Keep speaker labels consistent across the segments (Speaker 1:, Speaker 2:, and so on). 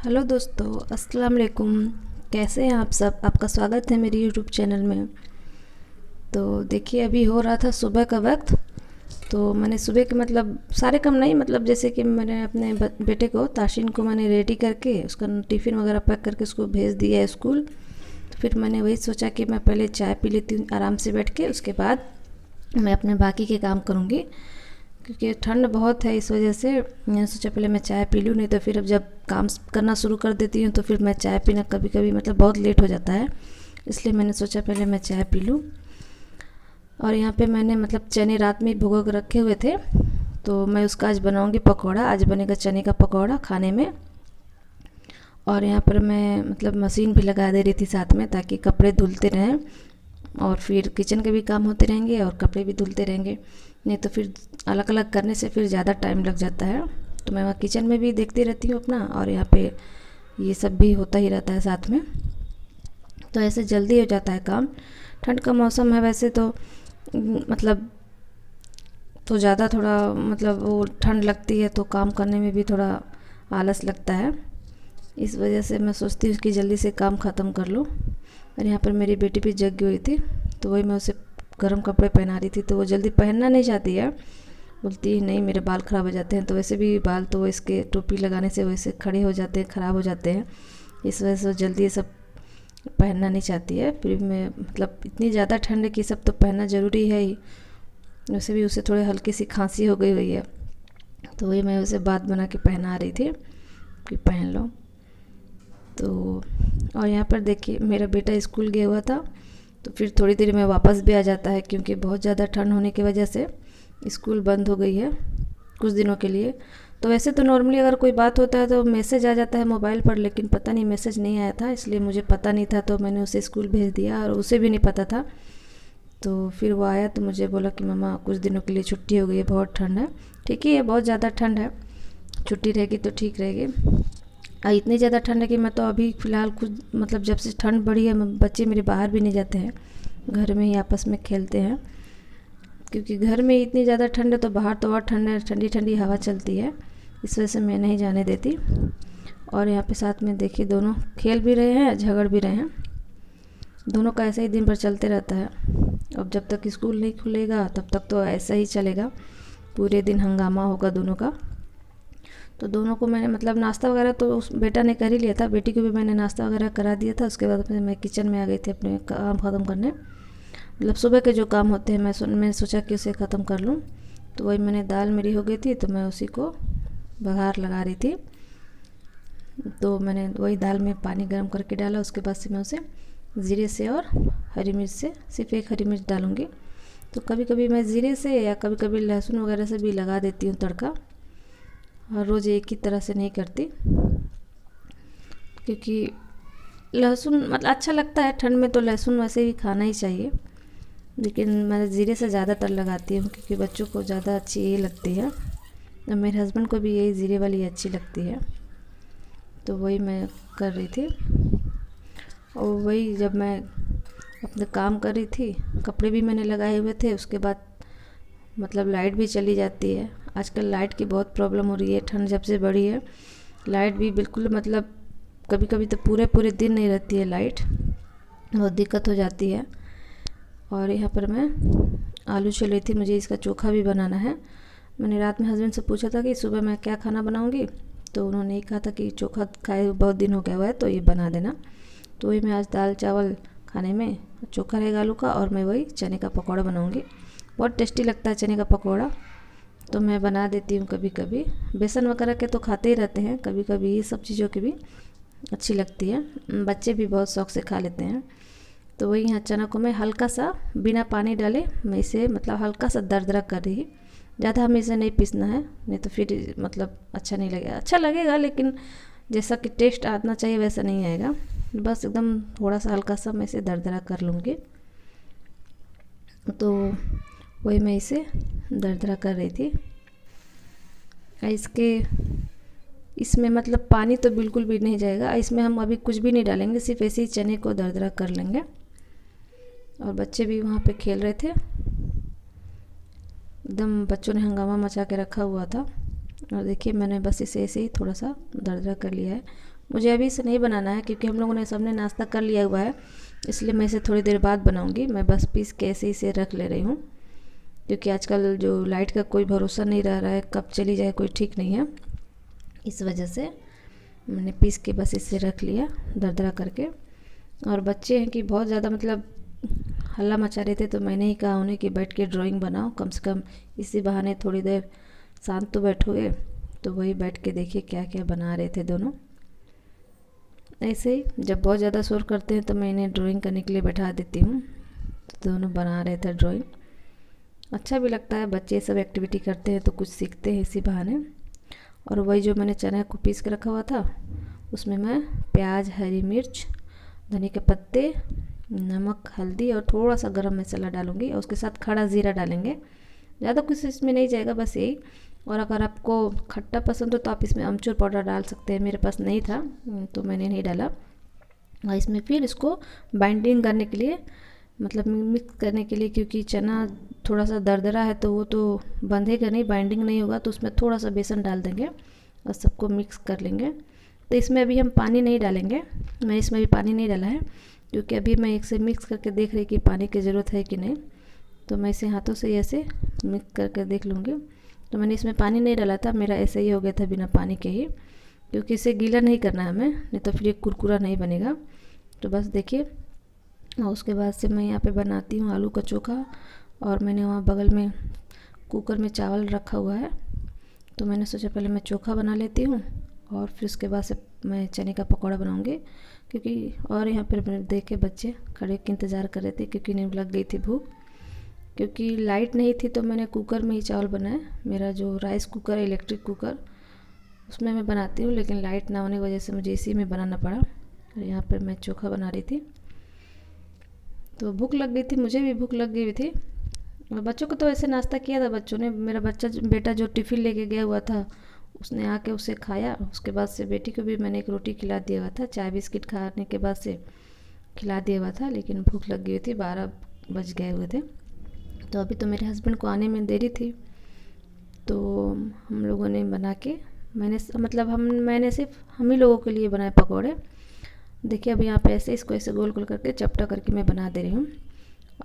Speaker 1: Hello दोस्तों, अस्सलाम वालेकुम। कैसे हैं आप सब? आपका स्वागत है मेरे यूट्यूब चैनल में। तो देखिए, अभी हो रहा था सुबह का वक्त। तो मैंने सुबह के सारे काम नहीं, जैसे कि मैंने अपने बेटे को, ताशिन को मैंने रेडी करके उसका टिफ़िन वगैरह पैक करके उसको भेज दिया है स्कूल। तो फिर मैंने वही सोचा कि मैं पहले चाय पी लेती हूँ आराम से बैठ के, उसके बाद मैं अपने बाकी के काम करूँगी। क्योंकि ठंड बहुत है, इस वजह से मैंने सोचा पहले मैं चाय पी लूँ, नहीं तो फिर अब जब काम करना शुरू कर देती हूँ तो फिर मैं चाय पीना कभी कभी बहुत लेट हो जाता है। इसलिए मैंने सोचा पहले मैं चाय पी लूँ। और यहाँ पे मैंने चने रात में भिगो के रखे हुए थे, तो मैं उसका आज बनाऊँगी पकौड़ा। आज बनेगा चने का पकौड़ा खाने में। और यहाँ पर मैं मशीन भी लगा दे रही थी साथ में, ताकि कपड़े धुलते रहें और फिर किचन के भी काम होते रहेंगे और कपड़े भी धुलते रहेंगे। नहीं तो फिर अलग अलग करने से फिर ज़्यादा टाइम लग जाता है। तो मैं वहाँ किचन में भी देखती रहती हूँ अपना, और यहाँ पे ये सब भी होता ही रहता है साथ में। तो ऐसे जल्दी हो जाता है काम। ठंड का मौसम है वैसे तो मतलब तो ज़्यादा थोड़ा वो ठंड लगती है तो काम करने में भी थोड़ा आलस लगता है। इस वजह से मैं सोचती हूँ कि जल्दी से काम ख़त्म कर लूँ। और यहाँ पर मेरी बेटी भी जग हुई थी, तो वही मैं उसे गर्म कपड़े पहना रही थी। तो वो जल्दी पहनना नहीं चाहती है, बोलती है नहीं मेरे बाल ख़राब हो जाते हैं। तो वैसे भी बाल तो इसके टोपी लगाने से वैसे खड़े हो जाते हैं, ख़राब हो जाते हैं। इस वजह से वो जल्दी ये सब पहनना नहीं चाहती है। फिर मैं इतनी ज़्यादा ठंड है कि सब तो पहनना ज़रूरी है ही। वैसे भी उसे थोड़ी हल्की सी खांसी हो गई हुई है, तो वही मैं उसे बात बना के पहना रही थी कि पहन लो। तो और यहाँ पर देखिए, मेरा बेटा स्कूल गया हुआ था, तो फिर थोड़ी देर में वापस भी आ जाता है, क्योंकि बहुत ज़्यादा ठंड होने की वजह से स्कूल बंद हो गई है कुछ दिनों के लिए। तो वैसे तो नॉर्मली अगर कोई बात होता है तो मैसेज आ जाता है मोबाइल पर, लेकिन पता नहीं मैसेज नहीं आया था, इसलिए मुझे पता नहीं था। तो मैंने उसे स्कूल भेज दिया और उसे भी नहीं पता था। तो फिर वो आया तो मुझे बोला कि मम्मा कुछ दिनों के लिए छुट्टी हो गई है, बहुत ठंड है। ठीक ही है, बहुत ज़्यादा ठंड है, छुट्टी रहेगी तो ठीक रहेगी। इतनी ज़्यादा ठंड है कि मैं तो अभी फ़िलहाल कुछ जब से ठंड बढ़ी है, बच्चे मेरे बाहर भी नहीं जाते हैं, घर में ही आपस में खेलते हैं। क्योंकि घर में इतनी ज़्यादा ठंड है तो बाहर तो और ठंड है, ठंडी ठंडी हवा चलती है, इस वजह से मैं नहीं जाने देती। और यहाँ पे साथ में देखिए, दोनों खेल भी रहे हैं, झगड़ भी रहे हैं। दोनों का ऐसा ही दिन भर चलते रहता है। अब जब तक स्कूल नहीं खुलेगा तब तक तो ऐसा ही चलेगा, पूरे दिन हंगामा होगा दोनों का। तो दोनों को मैंने नाश्ता वगैरह तो उस बेटा ने कर ही लिया था, बेटी को भी मैंने नाश्ता वगैरह करा दिया था। उसके बाद मैं किचन में आ गई थी अपने काम ख़त्म करने। सुबह के जो काम होते हैं मैंने सोचा कि उसे ख़त्म कर लूँ। तो वही मैंने, दाल मेरी हो गई थी तो मैं उसी को बघार लगा रही थी। तो मैंने वही दाल में पानी गर्म करके डाला, उसके बाद से मैं उसे ज़ीरे से और हरी मिर्च से, सिर्फ एक हरी मिर्च डालूँगी। तो कभी कभी मैं ज़ीरे से या कभी कभी लहसुन वगैरह से भी लगा देती हूँ तड़का, और रोज़ एक ही तरह से नहीं करती। क्योंकि लहसुन अच्छा लगता है ठंड में, तो लहसुन वैसे भी खाना ही चाहिए, लेकिन मैं ज़ीरे से ज़्यादातर लगाती हूँ क्योंकि बच्चों को ज़्यादा अच्छी यही लगती है, और मेरे हस्बैंड को भी यही ज़ीरे वाली अच्छी लगती है। तो वही मैं कर रही थी। और वही जब मैं अपने काम कर रही थी, कपड़े भी मैंने लगाए हुए थे, उसके बाद लाइट भी चली जाती है। आजकल लाइट की बहुत प्रॉब्लम हो रही है, ठंड जब से बढ़ी है लाइट भी बिल्कुल कभी कभी तो पूरे पूरे दिन नहीं रहती है लाइट, बहुत दिक्कत हो जाती है। और यहाँ पर मैं आलू छील रही थी, मुझे इसका चोखा भी बनाना है। मैंने रात में हस्बैंड से पूछा था कि सुबह मैं क्या खाना बनाऊँगी, तो उन्होंने ये कहा था कि चोखा खाए बहुत दिन हो गया हुआ है तो ये बना देना। तो वही मैं आज दाल चावल खाने में चोखा रहेगा आलू का, और मैं वही चने का पकौड़ा बनाऊँगी। बहुत टेस्टी लगता है चने का पकौड़ा, तो मैं बना देती हूँ कभी कभी। बेसन वगैरह के तो खाते ही रहते हैं, कभी कभी ये सब चीज़ों की भी अच्छी लगती है, बच्चे भी बहुत शौक़ से खा लेते हैं। तो वही यहाँ चना को मैं हल्का सा बिना पानी डाले मैं इसे हल्का सा दरदरा कर रही। ज़्यादा हमें इसे नहीं पीसना है, नहीं तो फिर अच्छा नहीं लगेगा। अच्छा लगेगा लेकिन जैसा कि टेस्ट आना चाहिए वैसा नहीं आएगा। बस एकदम थोड़ा सा हल्का सा मैं इसे दरदरा कर लूँगी। तो वही मैं इसे दरदरा कर रही थी। इसमें पानी तो बिल्कुल भी नहीं जाएगा, इसमें हम अभी कुछ भी नहीं डालेंगे, सिर्फ ऐसे ही चने को दरदरा कर लेंगे। और बच्चे भी वहाँ पे खेल रहे थे, एकदम बच्चों ने हंगामा मचा के रखा हुआ था। और देखिए मैंने बस इसे ऐसे ही थोड़ा सा दरदरा कर लिया है। मुझे अभी से नहीं बनाना है क्योंकि हम लोगों ने सबने नाश्ता कर लिया हुआ है, इसलिए मैं इसे थोड़ी देर बाद बनाऊंगी। मैं बस पीस के ऐसे ही इसे रख ले रही हूँ, क्योंकि आजकल जो लाइट का कोई भरोसा नहीं रह रहा है, कब चली जाए कोई ठीक नहीं है। इस वजह से मैंने पीस के बस इसे रख लिया दरदरा करके। और बच्चे हैं कि बहुत ज़्यादा मतलब हल्ला मचा रहे थे, तो मैंने ही कहा उन्हें कि बैठ के ड्राइंग बनाओ, कम से कम इसी बहाने थोड़ी देर शांत तो बैठोगे। तो वही बैठ के देखिए क्या क्या बना रहे थे दोनों। ऐसे ही जब बहुत ज़्यादा शोर करते हैं तो मैं इन्हें ड्राइंग करने के लिए बैठा देती हूँ। तो दोनों बना रहे थे ड्राइंग। अच्छा भी लगता है, बच्चे सब एक्टिविटी करते हैं तो कुछ सीखते हैं इसी बहाने। और वही जो मैंने चना को पीस के रखा हुआ था, उसमें मैं प्याज, हरी मिर्च, धनिया के पत्ते, नमक, हल्दी और थोड़ा सा गरम मसाला डालूँगी, और उसके साथ खड़ा ज़ीरा डालेंगे। ज़्यादा कुछ इसमें नहीं जाएगा, बस यही। और अगर आपको खट्टा पसंद हो तो आप इसमें अमचूर पाउडर डाल सकते हैं, मेरे पास नहीं था तो मैंने नहीं डाला। और इसमें फिर इसको बाइंडिंग करने के लिए, मतलब मिक्स करने के लिए, क्योंकि चना थोड़ा सा दरदरा है तो वो तो बंधेगा नहीं, बाइंडिंग नहीं होगा, तो उसमें थोड़ा सा बेसन डाल देंगे और सबको मिक्स कर लेंगे। तो इसमें अभी हम पानी नहीं डालेंगे, मैं इसमें भी पानी नहीं डाला है, क्योंकि अभी मैं एक से मिक्स करके देख रही कि पानी की ज़रूरत है कि नहीं। तो मैं इसे हाथों से ऐसे मिक्स करके देख लूँगी। तो मैंने इसमें पानी नहीं डाला था, मेरा ऐसे ही हो गया था बिना पानी के ही, क्योंकि इसे गीला नहीं करना है हमें, नहीं तो फिर ये कुरकुरा नहीं बनेगा। तो बस देखिए। और उसके बाद से मैं यहाँ पे बनाती हूँ आलू का चोखा। और मैंने वहाँ बगल में कुकर में चावल रखा हुआ है, तो मैंने सोचा पहले मैं चोखा बना लेती हूँ और फिर उसके बाद से मैं चने का पकौड़ा बनाऊँगी। क्योंकि और यहाँ पर देख के बच्चे खड़े के इंतज़ार कर रहे थे, क्योंकि इन्हें लग गई थी भूख। क्योंकि लाइट नहीं थी तो मैंने कुकर में ही चावल बनाए। मेरा जो राइस कुकर है, इलेक्ट्रिक कुकर, उसमें मैं बनाती हूँ, लेकिन लाइट ना होने की वजह से मुझे इसी में बनाना पड़ा। और यहाँ पर मैं चोखा बना रही थी, तो भूख लग गई थी, मुझे भी भूख लग गई थी। और बच्चों को तो ऐसे नाश्ता किया था बच्चों ने। मेरा बेटा जो टिफ़िन लेके गया हुआ था, उसने आके उसे खाया। उसके बाद से बेटी को भी मैंने एक रोटी खिला दिया हुआ था, चाय बिस्किट खाने के बाद से खिला दिया हुआ था, लेकिन भूख लग गई थी, 12 बज गए हुए थे। तो अभी तो मेरे हस्बैंड को आने में देरी थी, तो हम लोगों ने बना के, मैंने सिर्फ हम ही लोगों के लिए बनाए पकौड़े। देखिए अभी यहाँ पे ऐसे इसको ऐसे गोल गोल करके चपटा करके मैं बना दे रही हूँ।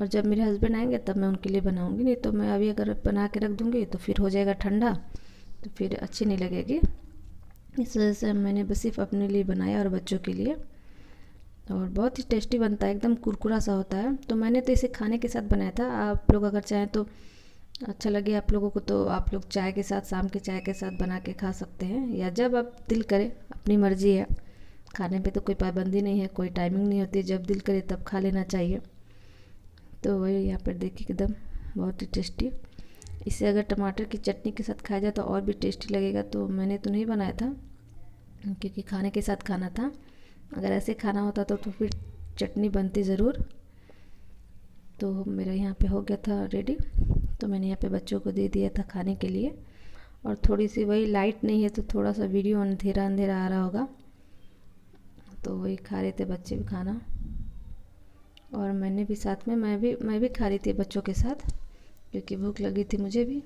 Speaker 1: और जब मेरे हस्बैंड आएंगे तब मैं उनके लिए बनाऊँगी, नहीं तो मैं अभी अगर बना के रख दूँगी तो फिर हो जाएगा ठंडा, तो फिर अच्छी नहीं लगेगी। इस वजह से मैंने बस सिर्फ अपने लिए बनाया और बच्चों के लिए। और बहुत ही टेस्टी बनता है, एकदम कुरकुरा सा होता है। तो मैंने तो इसे खाने के साथ बनाया था। आप लोग अगर चाहें तो, अच्छा लगे आप लोगों को, तो आप लोग चाय के साथ, शाम के चाय के साथ बना के खा सकते हैं, या जब आप दिल करे, अपनी मर्ज़ी है। खाने पे तो कोई पाबंदी नहीं है, कोई टाइमिंग नहीं होती, जब दिल करे तब खा लेना चाहिए। तो वही यहाँ पर देखिए एकदम बहुत ही टेस्टी। इसे अगर टमाटर की चटनी के साथ खाया जाए तो और भी टेस्टी लगेगा। तो मैंने तो नहीं बनाया था, क्योंकि खाने के साथ खाना था। अगर ऐसे खाना होता तो फिर चटनी बनती ज़रूर। तो मेरा यहाँ पे हो गया था रेडी, तो मैंने यहाँ पे बच्चों को दे दिया था खाने के लिए। और थोड़ी सी, वही लाइट नहीं है तो थोड़ा सा वीडियो अंधेरा अंधेरा आ रहा होगा, तो वही खा रहे थे बच्चे भी खाना। और मैंने भी साथ में, मैं भी खा रही थी बच्चों के साथ, क्योंकि भूख लगी थी मुझे भी।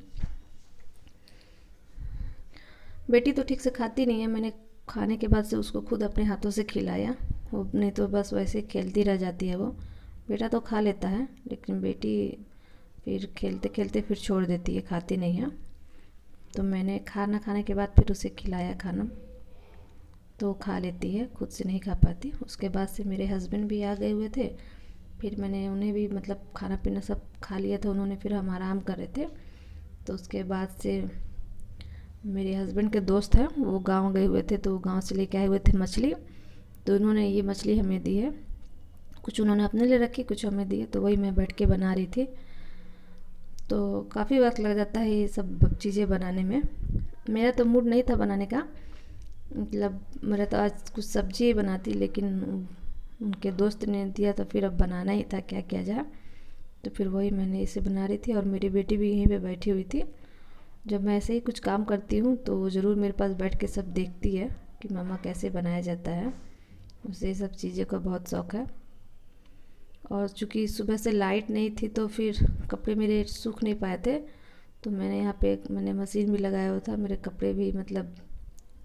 Speaker 1: बेटी तो ठीक से खाती नहीं है, मैंने खाने के बाद से उसको खुद अपने हाथों से खिलाया, वो नहीं तो बस वैसे खेलती रह जाती है वो। बेटा तो खा लेता है, लेकिन बेटी फिर खेलते खेलते फिर छोड़ देती है, खाती नहीं है। तो मैंने खाना खाने के बाद फिर उसे खिलाया खाना, तो खा लेती है, खुद से नहीं खा पाती। उसके बाद से मेरे हस्बैंड भी आ गए हुए थे, फिर मैंने उन्हें भी मतलब खाना पीना सब खा लिया था उन्होंने, फिर हम आराम कर रहे थे। तो उसके बाद से मेरे हस्बैंड के दोस्त हैं, वो गांव गए हुए थे, तो गांव से लेके आए हुए थे मछली। तो उन्होंने ये मछली हमें दी है, कुछ उन्होंने अपने लिए रखी, कुछ हमें दी है। तो वही मैं बैठ के बना रही थी। तो काफ़ी वक्त लग जाता है ये सब चीज़ें बनाने में। मेरा तो मूड नहीं था बनाने का, मतलब मेरा तो आज कुछ सब्जी ही बनाती, लेकिन उनके दोस्त ने दिया तो फिर अब बनाना ही था, क्या किया जाए। तो फिर वही मैंने इसे बना रही थी। और मेरी बेटी भी यहीं पे बैठी हुई थी। जब मैं ऐसे ही कुछ काम करती हूँ तो वो ज़रूर मेरे पास बैठ के सब देखती है कि मामा कैसे बनाया जाता है, उसे ये सब चीज़ों का बहुत शौक़ है। और चूँकि सुबह से लाइट नहीं थी तो फिर कपड़े मेरे सूख नहीं पाए थे, तो मैंने यहाँ पे मैंने मशीन भी लगाया हुआ था, मेरे कपड़े भी मतलब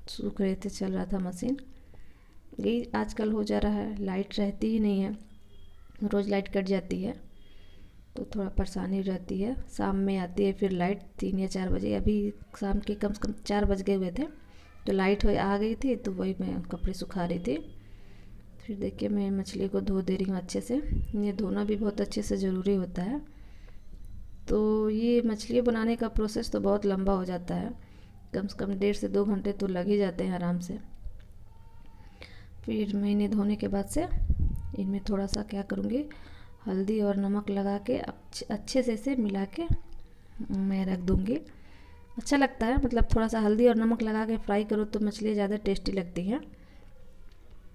Speaker 1: सूख रहे थे, चल रहा था मशीन। यही आजकल हो जा रहा है, लाइट रहती ही नहीं है, रोज़ लाइट कट जाती है तो थोड़ा परेशानी रहती है। शाम में आती है फिर लाइट 3 या 4 बजे, अभी शाम के कम से कम 4 बज गए हुए थे तो लाइट हो आ गई थी, तो वही मैं कपड़े सुखा रही थी। फिर देखिए मैं मछली को धो दे रही हूँ अच्छे से। ये धोना भी बहुत अच्छे से ज़रूरी होता है। तो ये मछली बनाने का प्रोसेस तो बहुत लंबा हो जाता है, कम से कम 1.5 से 2 घंटे तो लग ही जाते हैं आराम से। फिर मैं इन्हें धोने के बाद से इनमें थोड़ा सा क्या करूँगी, हल्दी और नमक लगा के अच्छे से इसे मिला के मैं रख दूँगी। अच्छा लगता है, मतलब थोड़ा सा हल्दी और नमक लगा के फ्राई करो तो मछली ज़्यादा टेस्टी लगती हैं।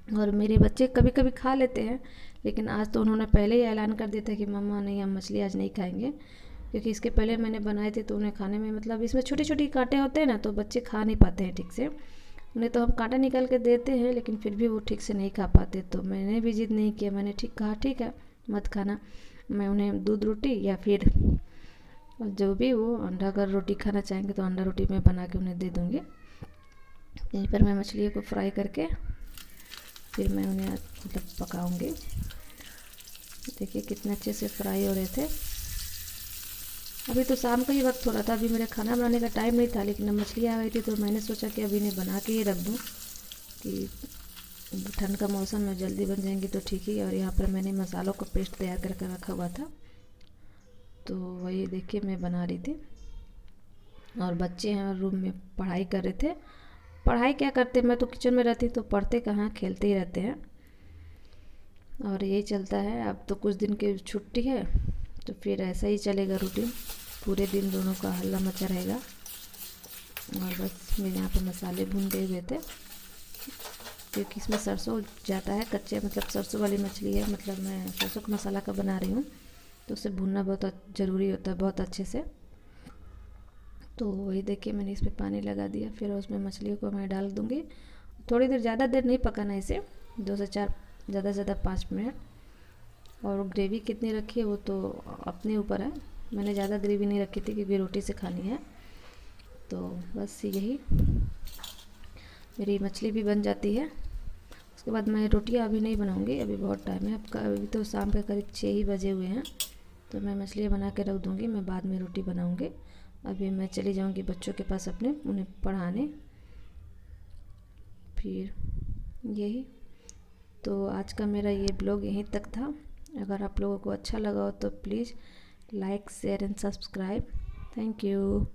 Speaker 1: और मेरे बच्चे कभी कभी खा लेते हैं, लेकिन आज तो उन्होंने पहले ही ऐलान कर दिया था कि मम्मा नहीं, हम मछली आज नहीं खाएंगे। क्योंकि इसके पहले मैंने बनाए थे तो उन्हें खाने में, मतलब इसमें छोटी छोटी कांटे होते हैं ना, तो बच्चे खा नहीं पाते हैं ठीक से। उन्हें तो हम कांटा निकाल के देते हैं लेकिन फिर भी वो ठीक से नहीं खा पाते। तो मैंने भी जिद नहीं किया, मैंने कहा ठीक है मत खाना। मैं उन्हें दूध रोटी या फिर जो भी वो अंडा, अगर रोटी खाना चाहेंगे तो अंडा रोटी मैं बना के उन्हें दे दूँगी। यहीं पर मैं मछलियों को फ्राई करके फिर मैं उन्हें मतलब पकाऊंगी। देखिए कितने अच्छे से फ्राई हो रहे थे। अभी तो शाम का ही वक्त हो रहा था, अभी मेरे खाना बनाने का टाइम नहीं था, लेकिन अब मछली आ गई थी तो मैंने सोचा कि अभी इन्हें बना के ही रख दूँ कि ठंड का मौसम में जल्दी बन जाएंगी तो ठीक ही। और यहाँ पर मैंने मसालों का पेस्ट तैयार करके रखा हुआ था, तो वही देखिए मैं बना रही थी। और बच्चे हैं रूम में पढ़ाई कर रहे थे। पढ़ाई क्या करते, मैं तो किचन में रहती तो पढ़ते कहाँ, खेलते ही रहते हैं। और यही चलता है। अब तो कुछ दिन की छुट्टी है तो फिर ऐसा ही चलेगा रूटीन, पूरे दिन दोनों का हल्ला मचा रहेगा। और बस मेरे यहाँ पे मसाले भून गए हुए थे, क्योंकि इसमें सरसों जाता है कच्चे, मतलब सरसों वाली मछली है, मतलब मैं सरसों का मसाला का बना रही हूँ तो उसे भूनना बहुत ज़रूरी होता है बहुत अच्छे से। तो वही देखिए मैंने इस पर पानी लगा दिया, फिर उसमें मछलियों को मैं डाल दूँगी। थोड़ी देर, ज़्यादा देर नहीं पकाना इसे, 2 से 4, ज़्यादा से ज़्यादा 5 मिनट। और ग्रेवी कितनी रखी है वो तो अपने ऊपर है, मैंने ज़्यादा ग्रेवी नहीं रखी थी क्योंकि रोटी से खानी है। तो बस यही मेरी मछली भी बन जाती है। उसके बाद मैं रोटियां अभी नहीं बनाऊंगी, अभी बहुत टाइम है, अभी तो शाम के करीब 6 ही बजे हुए हैं। तो मैं मछलियाँ बना के रख दूँगी, मैं बाद में रोटी बनाऊँगी। अभी मैं चली जाऊँगी बच्चों के पास अपने, उन्हें पढ़ाने। फिर यही, तो आज का मेरा ये ब्लॉग यहीं तक था। अगर आप लोगों को अच्छा लगा हो तो please like, share and subscribe. Thank you.